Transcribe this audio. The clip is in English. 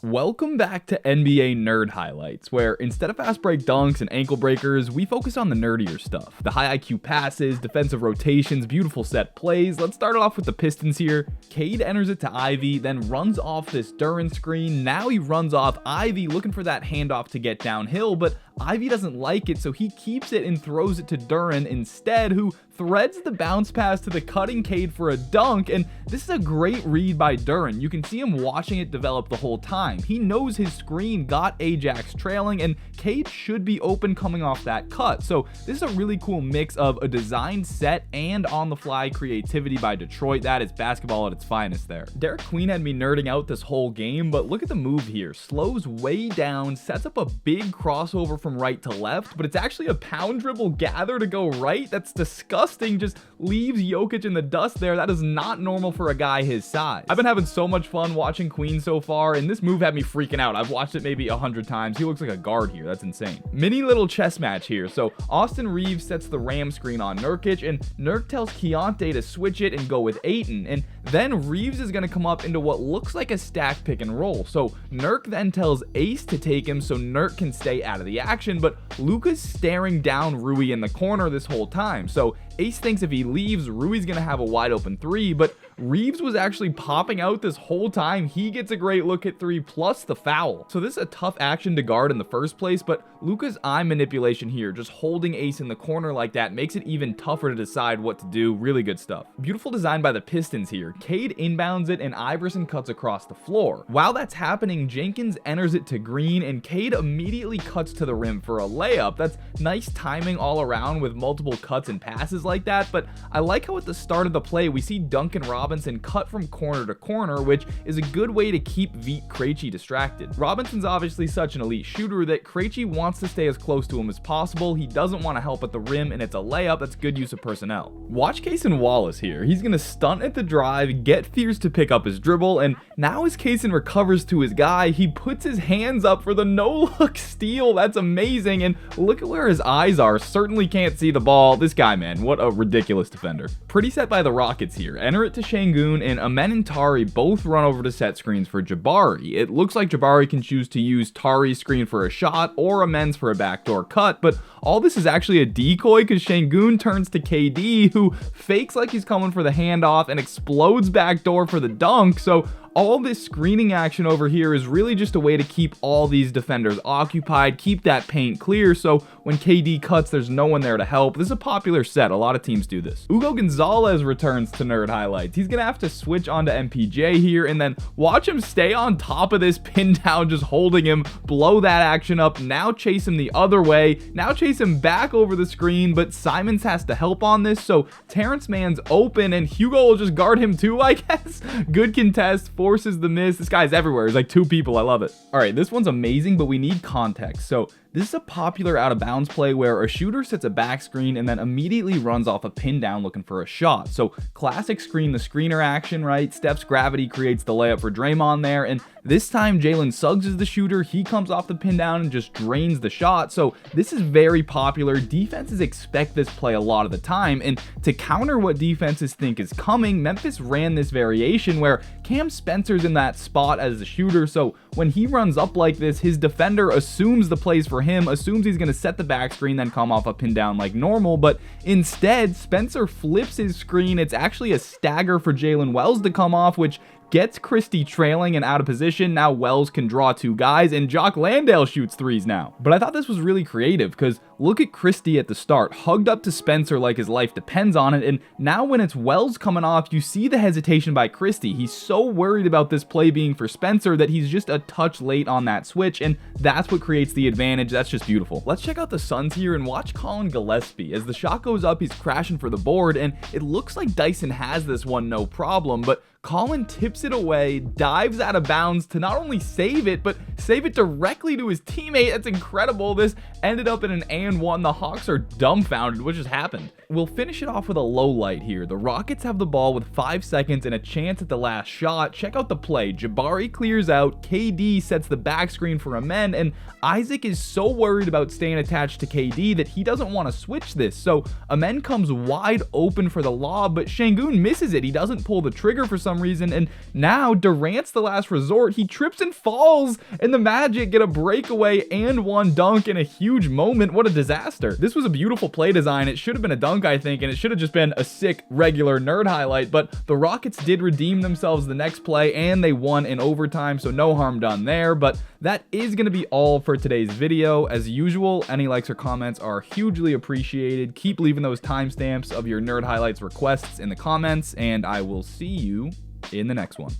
Welcome back to NBA Nerd Highlights, where instead of fast break dunks and ankle breakers, we focus on the nerdier stuff. The high IQ passes, defensive rotations, beautiful set plays. Let's start it off with the Pistons here. Cade enters it to Ivy, then runs off this Duren screen. Now he runs off Ivy looking for that handoff to get downhill, but Ivy doesn't like it, so he keeps it and throws it to Duren instead, who threads the bounce pass to the cutting Cade for a dunk, and this is a great read by Duren. You can see him watching it develop the whole time. He knows his screen got Ajax trailing, and Cade should be open coming off that cut. So this is a really cool mix of a designed set and on-the-fly creativity by Detroit. That is basketball at its finest there. Derek Queen had me nerding out this whole game, but look at the move here. Slows way down, sets up a big crossover from right to left, but it's actually a pound dribble gather to go right. That's disgusting. Just leaves Jokic in the dust there. That is not normal for a guy his size. I've been having so much fun watching Queen so far, and this move had me freaking out. I've watched it maybe 100 times. He looks like a guard here. That's insane. Mini little chess match here. So Austin Reeves sets the Ram screen on Nurkic, and Nurk tells Keontae to switch it and go with Ayton, and then Reeves is going to come up into what looks like a stack pick and roll. So Nurk then tells Ace to take him so Nurk can stay out of the action, but Luka's staring down Rui in the corner this whole time. So Ace thinks if he leaves, Rui's going to have a wide open three, but Reeves was actually popping out this whole time. He gets a great look at three plus the foul. So this is a tough action to guard in the first place, but Luka's eye manipulation here, just holding Ace in the corner like that, makes it even tougher to decide what to do. Really good stuff. Beautiful design by the Pistons here. Cade inbounds it and Iverson cuts across the floor. While that's happening, Jenkins enters it to Green and Cade immediately cuts to the rim for a layup. That's nice timing all around with multiple cuts and passes like that, but I like how at the start of the play we see Duncan Robinson cut from corner to corner, which is a good way to keep Vit Krejci distracted. Robinson's obviously such an elite shooter that Krejci wants to stay as close to him as possible. He doesn't want to help at the rim, and it's a layup. That's good use of personnel. Watch Cason Wallace here. He's going to stunt at the drive, get Fears to pick up his dribble, and now as Cason recovers to his guy, he puts his hands up for the no-look steal. That's amazing, and look at where his eyes are. Certainly can't see the ball. This guy, man, what a ridiculous defender. Pretty set by the Rockets here. Enter it to Şengün, and Amen and Tari both run over to set screens for Jabari. It looks like Jabari can choose to use Tari's screen for a shot or Amen's for a backdoor cut, but all this is actually a decoy because Şengün turns to KD, who fakes like he's coming for the handoff and explodes backdoor for the dunk. So all this screening action over here is really just a way to keep all these defenders occupied, keep that paint clear, so when KD cuts, there's no one there to help. This is a popular set. A lot of teams do this. Hugo Gonzalez returns to Nerd Highlights. He's going to have to switch onto MPJ here, and then watch him stay on top of this pin down, just holding him, blow that action up, now chase him the other way, now chase him back over the screen, but Simons has to help on this, so Terrence Mann's open, and Hugo will just guard him too, I guess. Good contest, forces the miss. This guy's everywhere. He's like two people. I love it. All right, this one's amazing, but we need context. So this is a popular out of bounds play where a shooter sets a back screen and then immediately runs off a pin down looking for a shot. So classic screen the screener action, right? Steph's gravity creates the layup for Draymond there, and this time Jalen Suggs is the shooter. He comes off the pin down and just drains the shot. So this is very popular. Defenses expect this play a lot of the time, and to counter what defenses think is coming, Memphis ran this variation where Cam Spencer's in that spot as the shooter, so when he runs up like this, his defender assumes the play's for him, assumes he's going to set the back screen, then come off a pin down like normal, but instead, Spencer flips his screen. It's actually a stagger for Jalen Wells to come off, which gets Christie trailing and out of position. Now Wells can draw two guys, and Jock Landale shoots threes now. But I thought this was really creative because look at Christie at the start, hugged up to Spencer like his life depends on it, and now when it's Wells coming off, you see the hesitation by Christie. He's so worried about this play being for Spencer that he's just a touch late on that switch, and that's what creates the advantage. That's just beautiful. Let's check out the Suns here and watch Colin Gillespie. As the shot goes up, he's crashing for the board, and it looks like Dyson has this one no problem, but Colin tips it away, dives out of bounds to not only save it, but save it directly to his teammate. That's incredible. This ended up in an and one. The Hawks are dumbfounded. What just happened? We'll finish it off with a low light here. The Rockets have the ball with 5 seconds and a chance at the last shot. Check out the play. Jabari clears out, KD sets the back screen for Amen, and Isaac is so worried about staying attached to KD that he doesn't want to switch this. So Amen comes wide open for the lob, but Şengün misses it. He doesn't pull the trigger for some some reason. And now Durant's the last resort. He trips and falls, and the Magic get a breakaway and one dunk in a huge moment. What a disaster. This was a beautiful play design. It should have been a dunk, I think, and it should have just been a sick regular nerd highlight, but the Rockets did redeem themselves the next play, and they won in overtime, so no harm done there. But that is going to be all for today's video. As usual, any likes or comments are hugely appreciated. Keep leaving those timestamps of your nerd highlights requests in the comments, and I will see you in the next one.